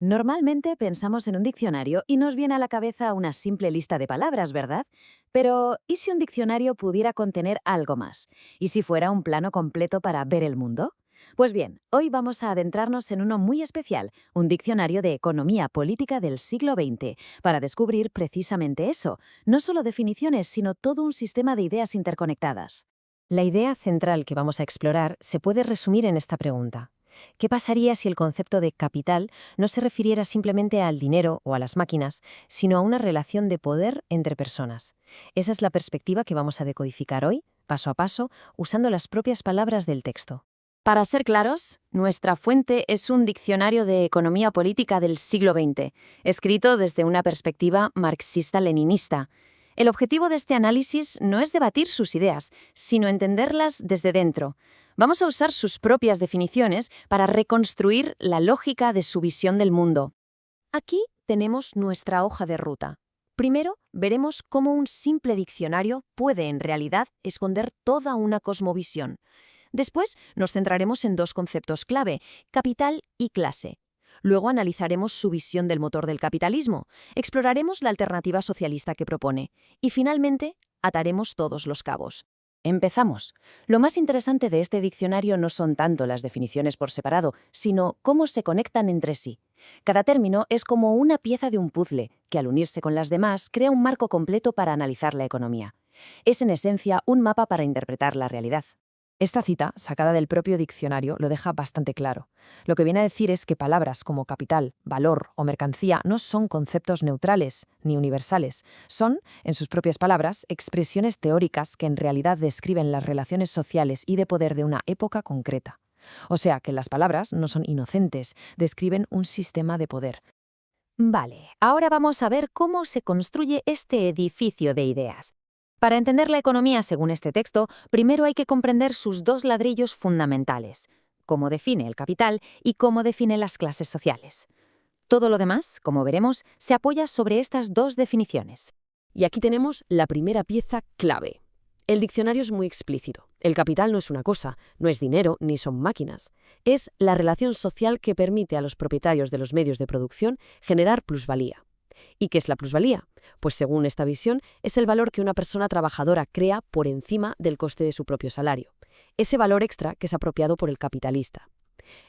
Normalmente pensamos en un diccionario y nos viene a la cabeza una simple lista de palabras, ¿verdad? Pero, ¿y si un diccionario pudiera contener algo más? ¿Y si fuera un plano completo para ver el mundo? Pues bien, hoy vamos a adentrarnos en uno muy especial, un diccionario de economía política del siglo XX, para descubrir precisamente eso, no solo definiciones, sino todo un sistema de ideas interconectadas. La idea central que vamos a explorar se puede resumir en esta pregunta. ¿Qué pasaría si el concepto de capital no se refiriera simplemente al dinero o a las máquinas, sino a una relación de poder entre personas? Esa es la perspectiva que vamos a decodificar hoy, paso a paso, usando las propias palabras del texto. Para ser claros, nuestra fuente es un diccionario de economía política del siglo XX, escrito desde una perspectiva marxista-leninista. El objetivo de este análisis no es debatir sus ideas, sino entenderlas desde dentro. Vamos a usar sus propias definiciones para reconstruir la lógica de su visión del mundo. Aquí tenemos nuestra hoja de ruta. Primero, veremos cómo un simple diccionario puede en realidad esconder toda una cosmovisión. Después nos centraremos en dos conceptos clave, capital y clase. Luego analizaremos su visión del motor del capitalismo, exploraremos la alternativa socialista que propone y finalmente ataremos todos los cabos. Empezamos. Lo más interesante de este diccionario no son tanto las definiciones por separado, sino cómo se conectan entre sí. Cada término es como una pieza de un puzzle, que al unirse con las demás crea un marco completo para analizar la economía. Es en esencia un mapa para interpretar la realidad. Esta cita, sacada del propio diccionario, lo deja bastante claro. Lo que viene a decir es que palabras como capital, valor o mercancía no son conceptos neutrales ni universales. Son, en sus propias palabras, expresiones teóricas que en realidad describen las relaciones sociales y de poder de una época concreta. O sea que las palabras no son inocentes, describen un sistema de poder. Vale, ahora vamos a ver cómo se construye este edificio de ideas. Para entender la economía según este texto, primero hay que comprender sus dos ladrillos fundamentales, cómo define el capital y cómo define las clases sociales. Todo lo demás, como veremos, se apoya sobre estas dos definiciones. Y aquí tenemos la primera pieza clave. El diccionario es muy explícito. El capital no es una cosa, no es dinero ni son máquinas. Es la relación social que permite a los propietarios de los medios de producción generar plusvalía. ¿Y qué es la plusvalía? Pues según esta visión, es el valor que una persona trabajadora crea por encima del coste de su propio salario. Ese valor extra que es apropiado por el capitalista.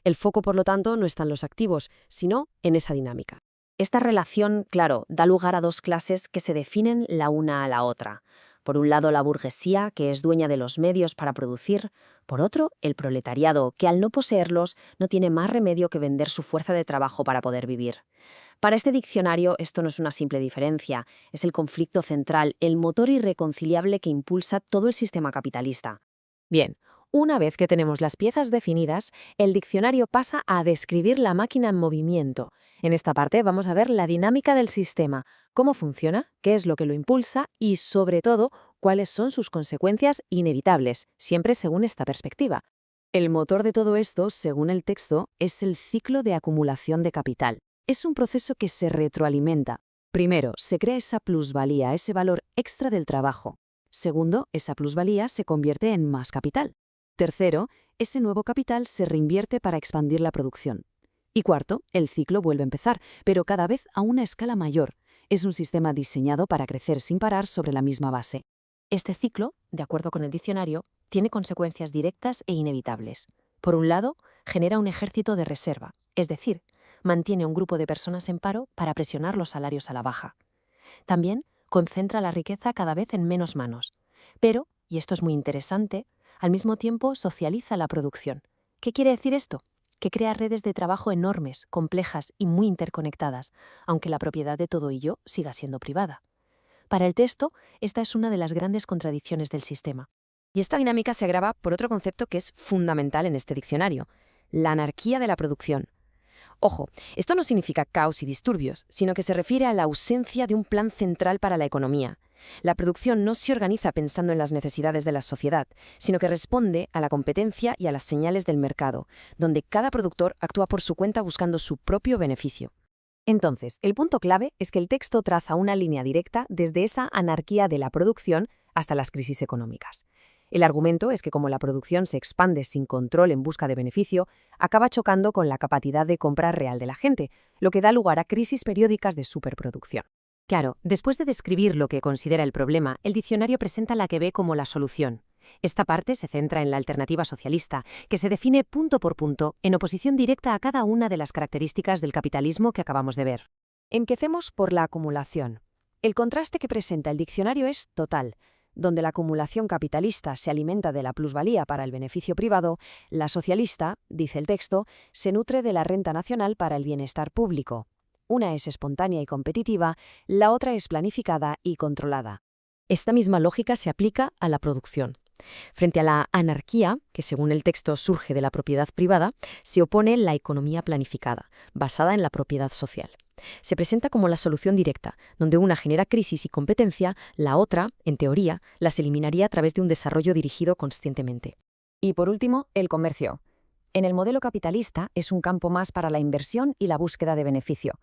El foco, por lo tanto, no está en los activos, sino en esa dinámica. Esta relación, claro, da lugar a dos clases que se definen la una a la otra. Por un lado, la burguesía, que es dueña de los medios para producir. Por otro, el proletariado, que al no poseerlos, no tiene más remedio que vender su fuerza de trabajo para poder vivir. Para este diccionario, esto no es una simple diferencia, es el conflicto central, el motor irreconciliable que impulsa todo el sistema capitalista. Bien, una vez que tenemos las piezas definidas, el diccionario pasa a describir la máquina en movimiento. En esta parte vamos a ver la dinámica del sistema, cómo funciona, qué es lo que lo impulsa y, sobre todo, cuáles son sus consecuencias inevitables, siempre según esta perspectiva. El motor de todo esto, según el texto, es el ciclo de acumulación de capital. Es un proceso que se retroalimenta. Primero, se crea esa plusvalía, ese valor extra del trabajo. Segundo, esa plusvalía se convierte en más capital. Tercero, ese nuevo capital se reinvierte para expandir la producción. Y cuarto, el ciclo vuelve a empezar, pero cada vez a una escala mayor. Es un sistema diseñado para crecer sin parar sobre la misma base. Este ciclo, de acuerdo con el diccionario, tiene consecuencias directas e inevitables. Por un lado, genera un ejército de reserva, es decir, mantiene un grupo de personas en paro para presionar los salarios a la baja. También concentra la riqueza cada vez en menos manos. Pero, y esto es muy interesante, al mismo tiempo socializa la producción. ¿Qué quiere decir esto? Que crea redes de trabajo enormes, complejas y muy interconectadas, aunque la propiedad de todo ello siga siendo privada. Para el texto, esta es una de las grandes contradicciones del sistema. Y esta dinámica se agrava por otro concepto que es fundamental en este diccionario, la anarquía de la producción. Ojo, esto no significa caos y disturbios, sino que se refiere a la ausencia de un plan central para la economía. La producción no se organiza pensando en las necesidades de la sociedad, sino que responde a la competencia y a las señales del mercado, donde cada productor actúa por su cuenta buscando su propio beneficio. Entonces, el punto clave es que el texto traza una línea directa desde esa anarquía de la producción hasta las crisis económicas. El argumento es que como la producción se expande sin control en busca de beneficio, acaba chocando con la capacidad de compra real de la gente, lo que da lugar a crisis periódicas de superproducción. Claro, después de describir lo que considera el problema, el diccionario presenta la que ve como la solución. Esta parte se centra en la alternativa socialista, que se define punto por punto en oposición directa a cada una de las características del capitalismo que acabamos de ver. Empecemos por la acumulación. El contraste que presenta el diccionario es total. Donde la acumulación capitalista se alimenta de la plusvalía para el beneficio privado, la socialista, dice el texto, se nutre de la renta nacional para el bienestar público. Una es espontánea y competitiva, la otra es planificada y controlada. Esta misma lógica se aplica a la producción. Frente a la anarquía, que según el texto surge de la propiedad privada, se opone la economía planificada, basada en la propiedad social. Se presenta como la solución directa, donde una genera crisis y competencia, la otra, en teoría, las eliminaría a través de un desarrollo dirigido conscientemente. Y por último, el comercio. En el modelo capitalista es un campo más para la inversión y la búsqueda de beneficio.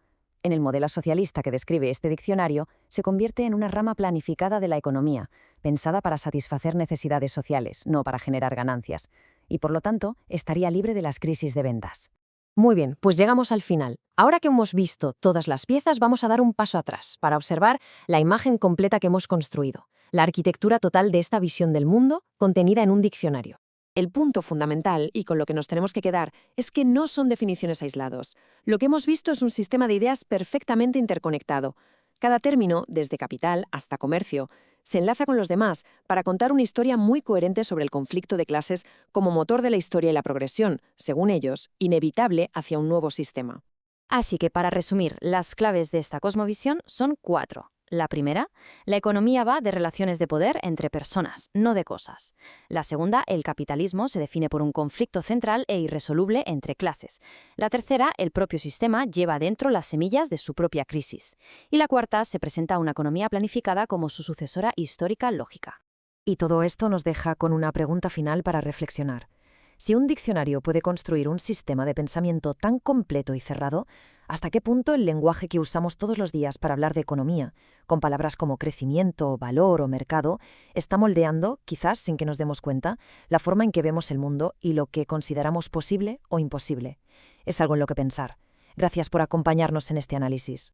En el modelo socialista que describe este diccionario, se convierte en una rama planificada de la economía, pensada para satisfacer necesidades sociales, no para generar ganancias, y por lo tanto estaría libre de las crisis de ventas. Muy bien, pues llegamos al final. Ahora que hemos visto todas las piezas, vamos a dar un paso atrás para observar la imagen completa que hemos construido, la arquitectura total de esta visión del mundo contenida en un diccionario. El punto fundamental, y con lo que nos tenemos que quedar, es que no son definiciones aislados. Lo que hemos visto es un sistema de ideas perfectamente interconectado. Cada término, desde capital hasta comercio, se enlaza con los demás para contar una historia muy coherente sobre el conflicto de clases como motor de la historia y la progresión, según ellos, inevitable hacia un nuevo sistema. Así que, para resumir, las claves de esta cosmovisión son 4. La primera, la economía va de relaciones de poder entre personas, no de cosas. La segunda, el capitalismo se define por un conflicto central e irresoluble entre clases. La tercera, el propio sistema lleva dentro las semillas de su propia crisis. Y la cuarta, se presenta una economía planificada como su sucesora histórica lógica. Y todo esto nos deja con una pregunta final para reflexionar. Si un diccionario puede construir un sistema de pensamiento tan completo y cerrado, ¿hasta qué punto el lenguaje que usamos todos los días para hablar de economía, con palabras como crecimiento, valor o mercado, está moldeando, quizás sin que nos demos cuenta, la forma en que vemos el mundo y lo que consideramos posible o imposible? Es algo en lo que pensar. Gracias por acompañarnos en este análisis.